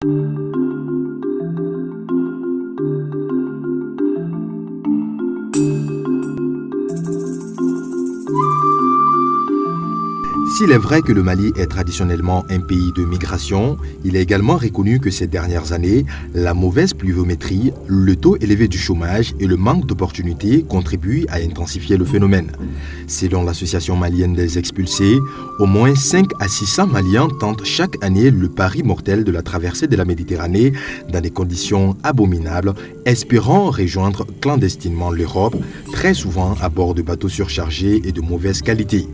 S'il est vrai que le Mali est traditionnellement un pays de migration, il est également reconnu que ces dernières années, la mauvaise pluviométrie, le taux élevé du chômage et le manque d'opportunités contribuent à intensifier le phénomène. Selon l'Association malienne des expulsés, au moins 5 à 600 Maliens tentent chaque année le pari mortel de la traversée de la Méditerranée dans des conditions abominables, espérant rejoindre clandestinement l'Europe, très souvent à bord de bateaux surchargés et de mauvaise qualité.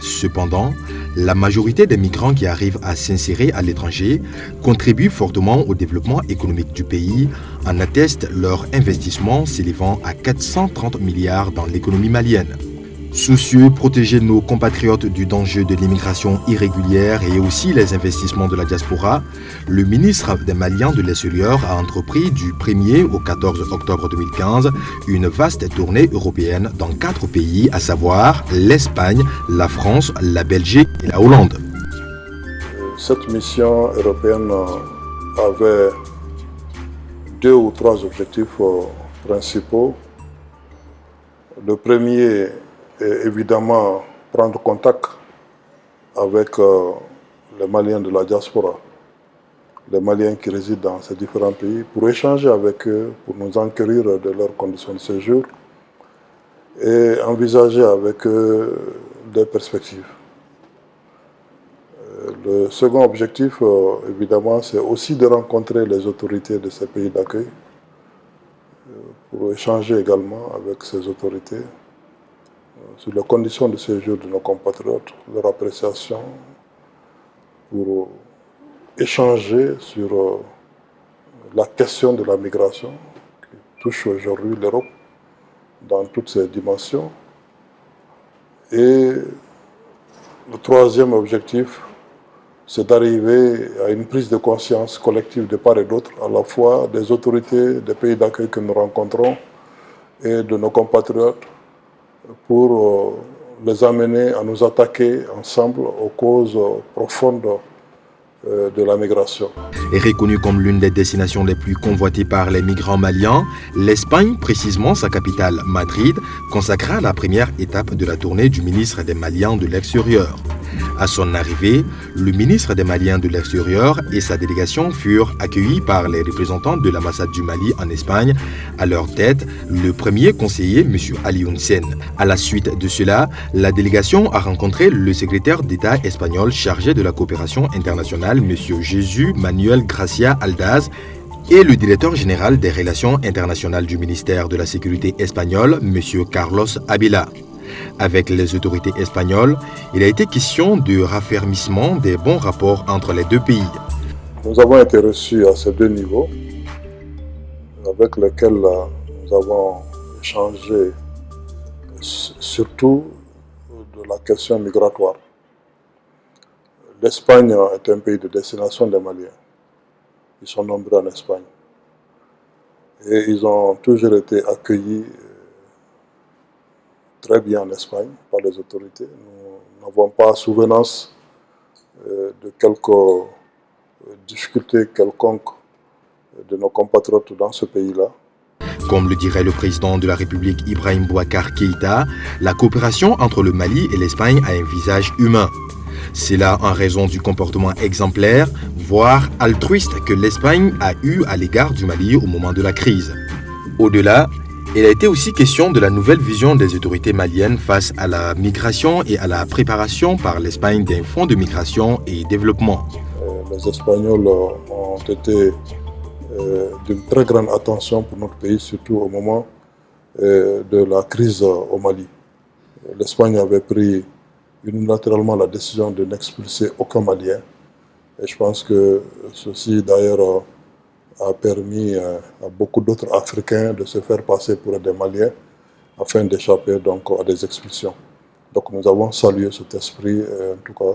Cependant, la majorité des migrants qui arrivent à s'insérer à l'étranger contribuent fortement au développement économique du pays, en atteste leur investissement s'élevant à 430 milliards dans l'économie malienne. Soucieux de protéger nos compatriotes du danger de l'immigration irrégulière et aussi les investissements de la diaspora, le ministre des Maliens de l'extérieur a entrepris du 1er au 14 octobre 2015 une vaste tournée européenne dans 4 pays, à savoir l'Espagne, la France, la Belgique et la Hollande. Cette mission européenne avait 2 ou 3 objectifs principaux. Le premier est évidemment prendre contact avec les Maliens de la diaspora, les Maliens qui résident dans ces différents pays, pour échanger avec eux, pour nous enquérir de leurs conditions de séjour et envisager avec eux des perspectives. Le second objectif, évidemment, c'est aussi de rencontrer les autorités de ces pays d'accueil, pour échanger également avec ces autorités sur les conditions de séjour de nos compatriotes, leur appréciation, pour échanger sur la question de la migration qui touche aujourd'hui l'Europe dans toutes ses dimensions. Et le troisième objectif, c'est d'arriver à une prise de conscience collective de part et d'autre, à la fois des autorités des pays d'accueil que nous rencontrons et de nos compatriotes, pour les amener à nous attaquer ensemble aux causes profondes de la migration. Est reconnue comme l'une des destinations les plus convoitées par les migrants maliens, l'Espagne, précisément sa capitale Madrid, consacra la première étape de la tournée du ministre des Maliens de l'extérieur. À son arrivée, le ministre des Maliens de l'extérieur et sa délégation furent accueillis par les représentants de l'ambassade du Mali en Espagne, à leur tête le premier conseiller M. Alioune Sène. À la suite de cela, la délégation a rencontré le secrétaire d'État espagnol chargé de la coopération internationale M. Jesús Manuel Gracia Aldaz et le directeur général des relations internationales du ministère de la Sécurité espagnol M. Carlos Ávila. Avec les autorités espagnoles, il a été question de raffermissement des bons rapports entre les deux pays. Nous avons été reçus à ces 2 niveaux, avec lesquels nous avons échangé surtout de la question migratoire. L'Espagne est un pays de destination des Maliens. Ils sont nombreux en Espagne. Et ils ont toujours été accueillis très bien en Espagne par les autorités. Nous n'avons pas souvenance de quelques difficultés quelconques de nos compatriotes dans ce pays-là. Comme le dirait le président de la République Ibrahim Boubacar Keïta, la coopération entre le Mali et l'Espagne a un visage humain. C'est là en raison du comportement exemplaire, voire altruiste que l'Espagne a eu à l'égard du Mali au moment de la crise. Au-delà, il a été aussi question de la nouvelle vision des autorités maliennes face à la migration et à la préparation par l'Espagne d'un fonds de migration et développement. Les Espagnols ont été d'une très grande attention pour notre pays, surtout au moment de la crise au Mali. L'Espagne avait pris unilatéralement la décision de n'expulser aucun Malien. Et je pense que ceci, d'ailleurs, a permis à beaucoup d'autres Africains de se faire passer pour des Maliens afin d'échapper donc à des expulsions. Donc nous avons salué cet esprit, en tout cas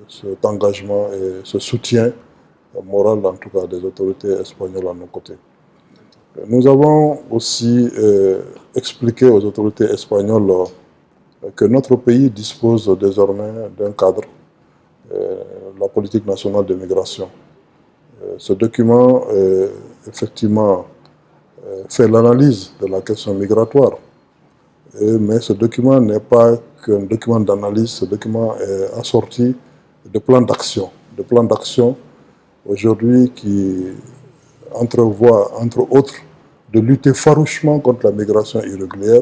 cet engagement et ce soutien moral en tout cas des autorités espagnoles à nos côtés. Nous avons aussi expliqué aux autorités espagnoles que notre pays dispose désormais d'un cadre, la politique nationale de migration. Ce document, effectivement, fait l'analyse de la question migratoire. Mais ce document n'est pas qu'un document d'analyse, ce document est assorti de plans d'action. De plans d'action aujourd'hui qui entrevoient, entre autres, de lutter farouchement contre la migration irrégulière,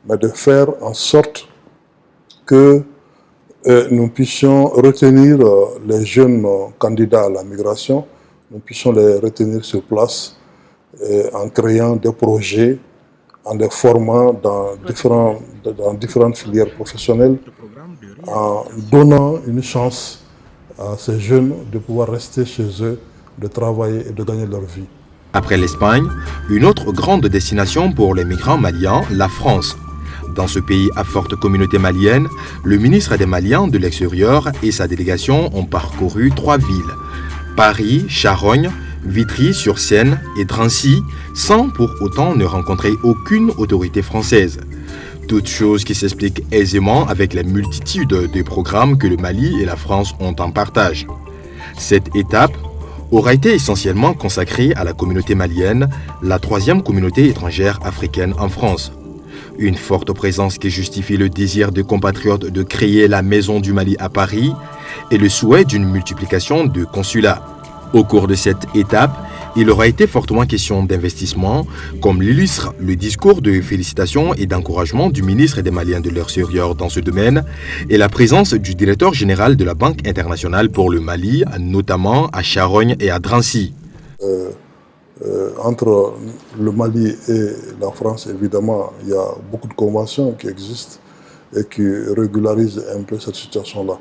mais de faire en sorte que nous puissions retenir les jeunes candidats à la migration, nous puissions les retenir sur place en créant des projets, en les formant dans différentes filières professionnelles, en donnant une chance à ces jeunes de pouvoir rester chez eux, de travailler et de gagner leur vie. Après l'Espagne, une autre grande destination pour les migrants maliens, la France. Dans ce pays à forte communauté malienne, le ministre des Maliens de l'extérieur et sa délégation ont parcouru 3 villes, Paris, Charogne, Vitry-sur-Seine et Drancy, sans pour autant ne rencontrer aucune autorité française. Toute chose qui s'explique aisément avec la multitude de programmes que le Mali et la France ont en partage. Cette étape aura été essentiellement consacrée à la communauté malienne, la 3e communauté étrangère africaine en France. Une forte présence qui justifie le désir des compatriotes de créer la Maison du Mali à Paris et le souhait d'une multiplication de consulats. Au cours de cette étape, il aura été fortement question d'investissement, comme l'illustre le discours de félicitations et d'encouragement du ministre des Maliens de l'extérieur dans ce domaine et la présence du directeur général de la Banque internationale pour le Mali, notamment à Charogne et à Drancy. Entre le Mali et la France, évidemment, il y a beaucoup de conventions qui existent et qui régularisent un peu cette situation-là.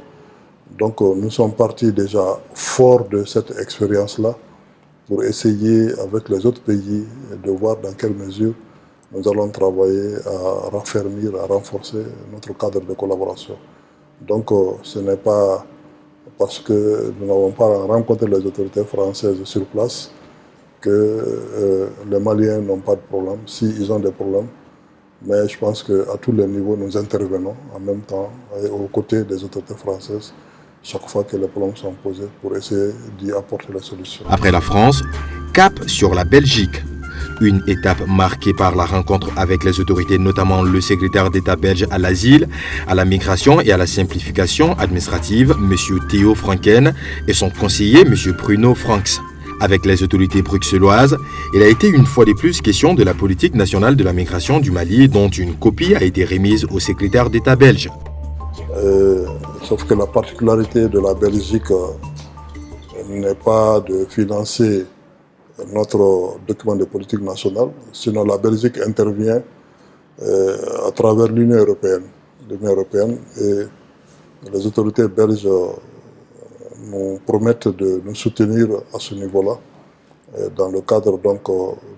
Donc nous sommes partis déjà forts de cette expérience-là pour essayer avec les autres pays de voir dans quelle mesure nous allons travailler à raffermir, à renforcer notre cadre de collaboration. Donc ce n'est pas parce que nous n'avons pas rencontré les autorités françaises sur place que les Maliens n'ont pas de problème, si ils ont des problèmes. Mais je pense qu'à tous les niveaux, nous intervenons en même temps et aux côtés des autorités françaises chaque fois que les problèmes sont posés pour essayer d'y apporter la solution. Après la France, cap sur la Belgique. Une étape marquée par la rencontre avec les autorités, notamment le secrétaire d'État belge à l'asile, à la migration et à la simplification administrative, M. Theo Franken, et son conseiller, M. Bruno Franks. Avec les autorités bruxelloises, il a été une fois de plus question de la politique nationale de la migration du Mali, dont une copie a été remise au secrétaire d'État belge. Sauf que la particularité de la Belgique n'est pas de financer notre document de politique nationale, sinon la Belgique intervient à travers l'Union européenne. Et les autorités belges nous promettent de nous soutenir à ce niveau-là, dans le cadre donc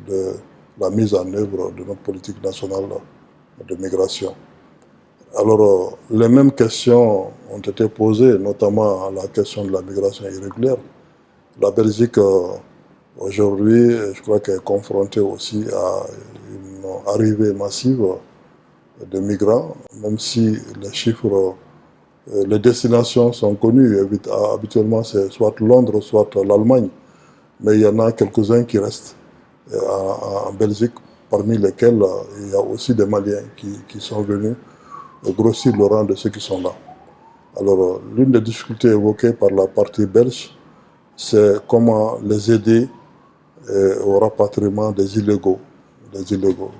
de la mise en œuvre de notre politique nationale de migration. Alors, les mêmes questions ont été posées, notamment la question de la migration irrégulière. La Belgique, aujourd'hui, je crois qu'elle est confrontée aussi à une arrivée massive de migrants, même si les chiffres, les destinations sont connues. Habituellement, c'est soit Londres, soit l'Allemagne. Mais il y en a quelques-uns qui restent en Belgique, parmi lesquels il y a aussi des Maliens qui sont venus grossir le rang de ceux qui sont là. Alors, l'une des difficultés évoquées par la partie belge, c'est comment les aider au rapatriement des illégaux,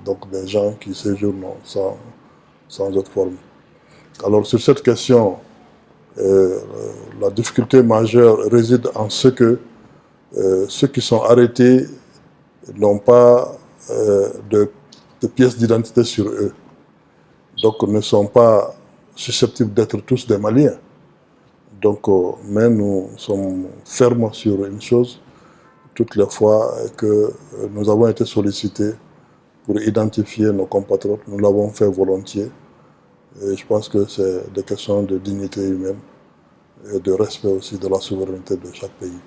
donc des gens qui séjournent sans autre forme. Alors, sur cette question, la difficulté majeure réside en ce que ceux qui sont arrêtés n'ont pas de pièces d'identité sur eux. Donc, ne sont pas susceptibles d'être tous des Maliens. Donc, mais nous sommes fermes sur une chose, toutes les fois que nous avons été sollicités pour identifier nos compatriotes, nous l'avons fait volontiers. Et je pense que c'est des questions de dignité humaine et de respect aussi de la souveraineté de chaque pays.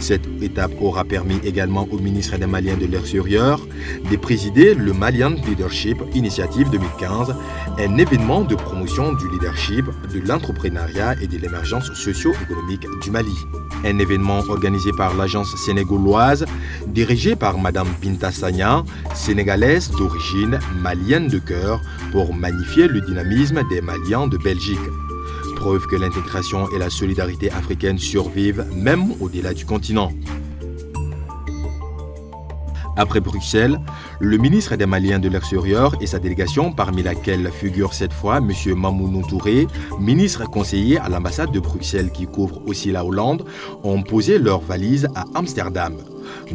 Cette étape aura permis également au ministre des Maliens de l'extérieur de présider le Malian Leadership Initiative 2015, un événement de promotion du leadership, de l'entrepreneuriat et de l'émergence socio-économique du Mali. Un événement organisé par l'agence sénégaloise, dirigée par Madame Binta Sagna, sénégalaise d'origine malienne de cœur, pour magnifier le dynamisme des Maliens de Belgique. Preuve que l'intégration et la solidarité africaine survivent même au-delà du continent. Après Bruxelles, le ministre des Maliens de l'extérieur et sa délégation, parmi laquelle figure cette fois M. Mamounou Touré, ministre conseiller à l'ambassade de Bruxelles qui couvre aussi la Hollande, ont posé leurs valises à Amsterdam.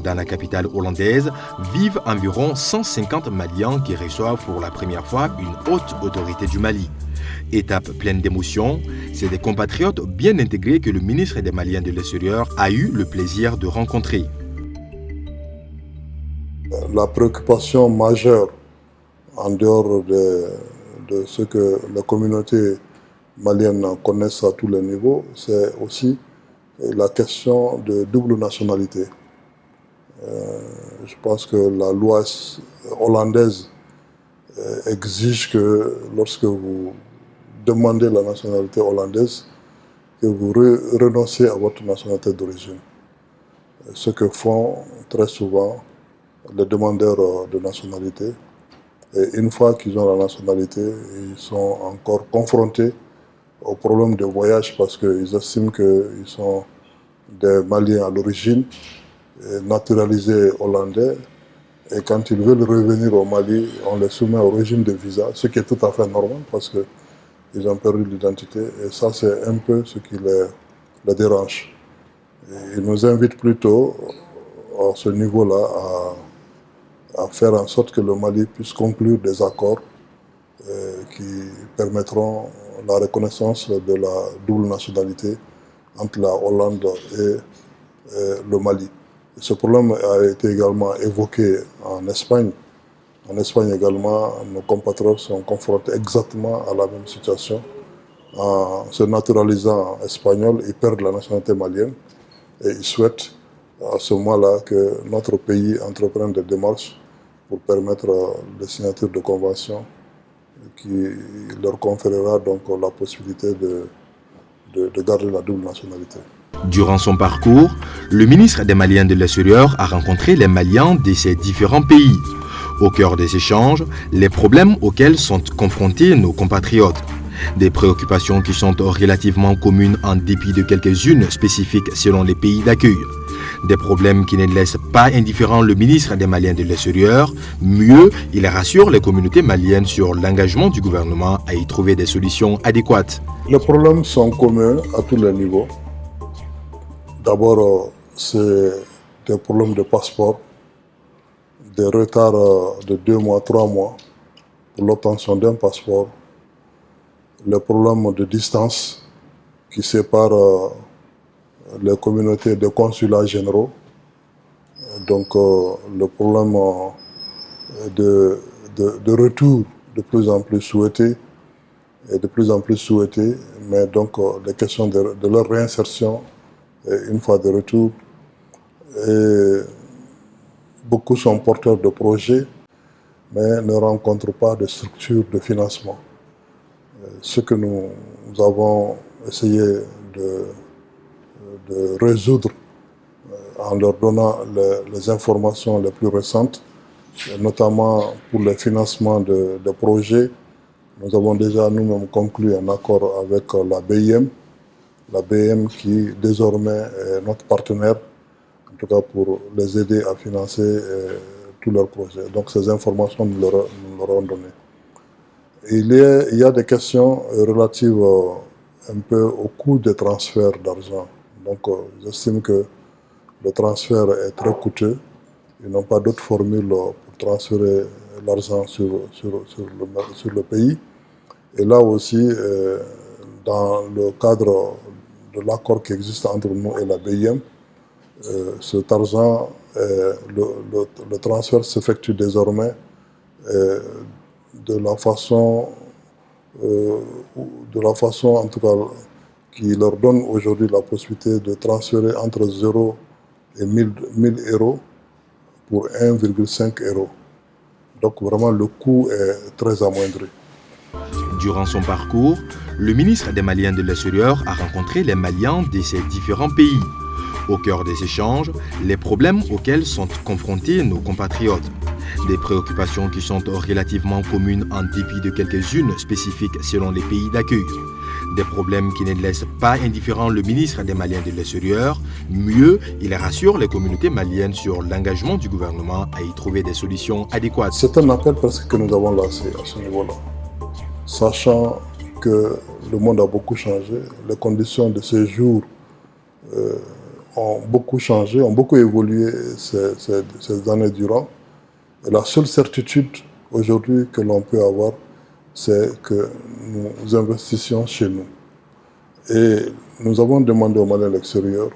Dans la capitale hollandaise, vivent environ 150 Maliens qui reçoivent pour la première fois une haute autorité du Mali. Étape pleine d'émotions, c'est des compatriotes bien intégrés que le ministre des Maliens de l'extérieur a eu le plaisir de rencontrer. La préoccupation majeure, en dehors de ce que la communauté malienne connaisse à tous les niveaux, c'est aussi la question de double nationalité. Je pense que la loi hollandaise exige que lorsque vous demandez la nationalité hollandaise, que vous renoncez à votre nationalité d'origine. Ce que font très souvent les demandeurs de nationalité. Et une fois qu'ils ont la nationalité, ils sont encore confrontés au problème de voyage parce qu'ils estiment qu'ils sont des Maliens à l'origine, naturalisés hollandais. Et quand ils veulent revenir au Mali, on les soumet au régime de visa, ce qui est tout à fait normal parce qu'ils ont perdu l'identité. Et ça, c'est un peu ce qui les dérange. Et ils nous invitent plutôt, à ce niveau-là, à faire en sorte que le Mali puisse conclure des accords qui permettront la reconnaissance de la double nationalité entre la Hollande et le Mali. Ce problème a été également évoqué en Espagne. En Espagne également, nos compatriotes sont confrontés exactement à la même situation. En se naturalisant espagnol, ils perdent la nationalité malienne et ils souhaitent à ce moment-là que notre pays entreprenne des démarches pour permettre la signature de conventions qui leur conférera donc la possibilité de garder la double nationalité. Durant son parcours, le ministre des Maliens de l'extérieur a rencontré les Maliens de ces différents pays. Au cœur des échanges, les problèmes auxquels sont confrontés nos compatriotes. Des préoccupations qui sont relativement communes en dépit de quelques-unes spécifiques selon les pays d'accueil. Des problèmes qui ne laissent pas indifférent le ministre des Maliens de l'extérieur. Mieux, il rassure les communautés maliennes sur l'engagement du gouvernement à y trouver des solutions adéquates. Les problèmes sont communs à tous les niveaux. D'abord, c'est des problèmes de passeport, des retards de 2 mois, 3 mois pour l'obtention d'un passeport, les problèmes de distance qui séparent les communautés de consulats généraux, donc le problème de retour de plus en plus souhaité, mais donc les questions de leur réinsertion une fois de retour. Et beaucoup sont porteurs de projets, mais ne rencontrent pas de structure de financement. Ce que nous avons essayé de résoudre en leur donnant les informations les plus récentes, notamment pour le financement de projets. Nous avons déjà nous-mêmes conclu un accord avec la BIM qui désormais est notre partenaire, en tout cas pour les aider à financer tous leurs projets. Donc ces informations, nous leur avons données. Il y a des questions relatives un peu au coût des transferts d'argent. Donc j'estime que le transfert est très coûteux. Ils n'ont pas d'autre formule pour transférer l'argent sur le pays. Et là aussi, dans le cadre de l'accord qui existe entre nous et la BIM, cet argent, le transfert s'effectue désormais de la façon en tout cas qui leur donne aujourd'hui la possibilité de transférer entre 0 et 1000 euros pour 1,5 euros. Donc vraiment le coût est très amoindri. Durant son parcours, le ministre des Maliens de l'extérieur a rencontré les Maliens de ces différents pays. Au cœur des échanges, les problèmes auxquels sont confrontés nos compatriotes. Des préoccupations qui sont relativement communes en dépit de quelques-unes spécifiques selon les pays d'accueil. Des problèmes qui ne laissent pas indifférent le ministre des Maliens de l'extérieur. Mieux, il rassure les communautés maliennes sur l'engagement du gouvernement à y trouver des solutions adéquates. C'est un appel presque que nous avons lancé à ce niveau-là. Sachant que le monde a beaucoup changé, les conditions de séjour ont beaucoup changé, ont beaucoup évolué ces années durant. Et la seule certitude aujourd'hui que l'on peut avoir, c'est que nous investissions chez nous. Et nous avons demandé aux Maliens de l'extérieur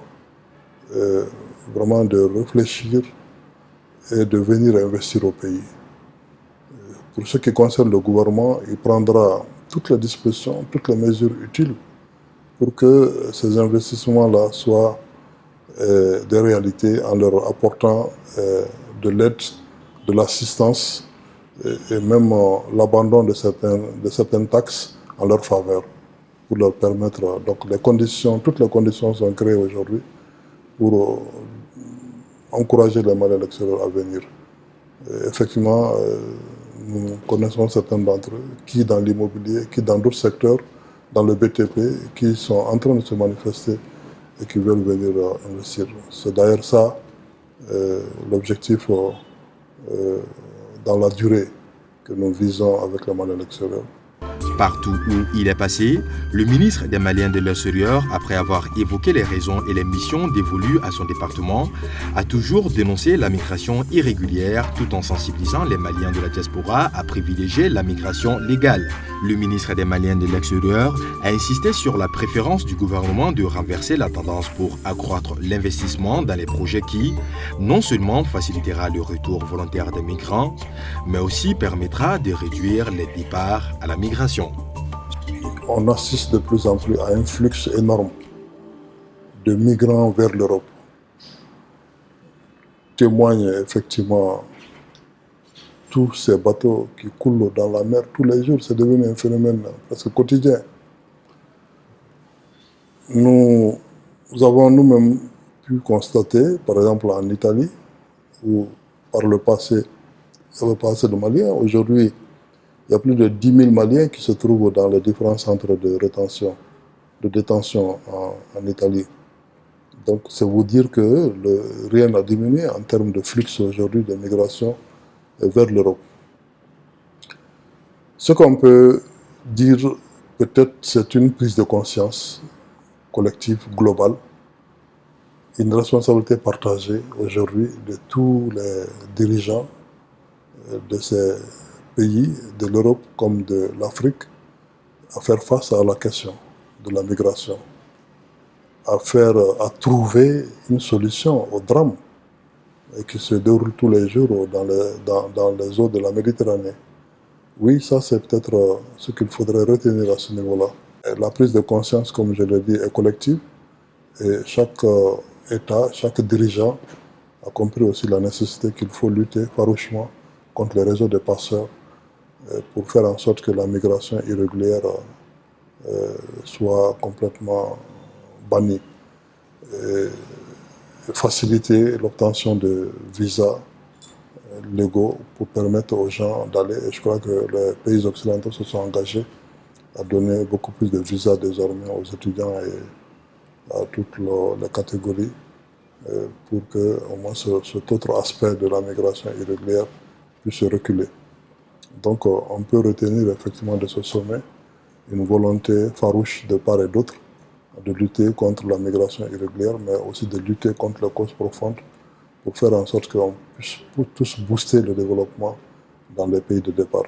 vraiment de réfléchir et de venir investir au pays. Pour ce qui concerne le gouvernement, il prendra toutes les dispositions, toutes les mesures utiles pour que ces investissements-là soient des réalités en leur apportant de l'aide, de l'assistance et même l'abandon de certaines taxes en leur faveur pour leur permettre. Donc toutes les conditions sont créées aujourd'hui pour encourager les Maliens de l'extérieur à venir. Et effectivement, nous connaissons certains d'entre eux qui dans l'immobilier, qui dans d'autres secteurs, dans le BTP, qui sont en train de se manifester et qui veulent venir investir. C'est d'ailleurs ça l'objectif dans la durée que nous visons avec les Maliens de l'extérieur. Partout où il est passé, le ministre des Maliens de l'extérieur, après avoir évoqué les raisons et les missions dévolues à son département, a toujours dénoncé la migration irrégulière tout en sensibilisant les Maliens de la diaspora à privilégier la migration légale. Le ministre des Maliens de l'extérieur a insisté sur la préférence du gouvernement de renverser la tendance pour accroître l'investissement dans les projets qui, non seulement facilitera le retour volontaire des migrants, mais aussi permettra de réduire les départs à la migration. On assiste de plus en plus à un flux énorme de migrants vers l'Europe. Témoignent effectivement tous ces bateaux qui coulent dans la mer tous les jours. C'est devenu un phénomène presque quotidien. Nous avons nous-mêmes pu constater, par exemple en Italie, où par le passé, il y avait pas assez de Maliens. Aujourd'hui, il y a plus de 10 000 Maliens qui se trouvent dans les différents centres de détention en Italie. Donc, c'est vous dire que rien n'a diminué en termes de flux aujourd'hui de migration vers l'Europe. Ce qu'on peut dire, peut-être, c'est une prise de conscience collective, globale, une responsabilité partagée aujourd'hui de tous les dirigeants de ces pays, de l'Europe comme de l'Afrique, à faire face à la question de la migration, à trouver une solution au drame qui se déroule tous les jours dans les eaux de la Méditerranée. Oui, ça c'est peut-être ce qu'il faudrait retenir à ce niveau-là. La prise de conscience, comme je l'ai dit, est collective et chaque État, chaque dirigeant a compris aussi la nécessité qu'il faut lutter farouchement contre les réseaux de passeurs pour faire en sorte que la migration irrégulière soit complètement bannie. Et faciliter l'obtention de visas légaux pour permettre aux gens d'aller. Et je crois que les pays occidentaux se sont engagés à donner beaucoup plus de visas désormais aux étudiants et à toutes les catégories pour que au moins cet autre aspect de la migration irrégulière puisse reculer. Donc on peut retenir effectivement de ce sommet une volonté farouche de part et d'autre de lutter contre la migration irrégulière, mais aussi de lutter contre les causes profondes pour faire en sorte qu'on puisse tous booster le développement dans les pays de départ.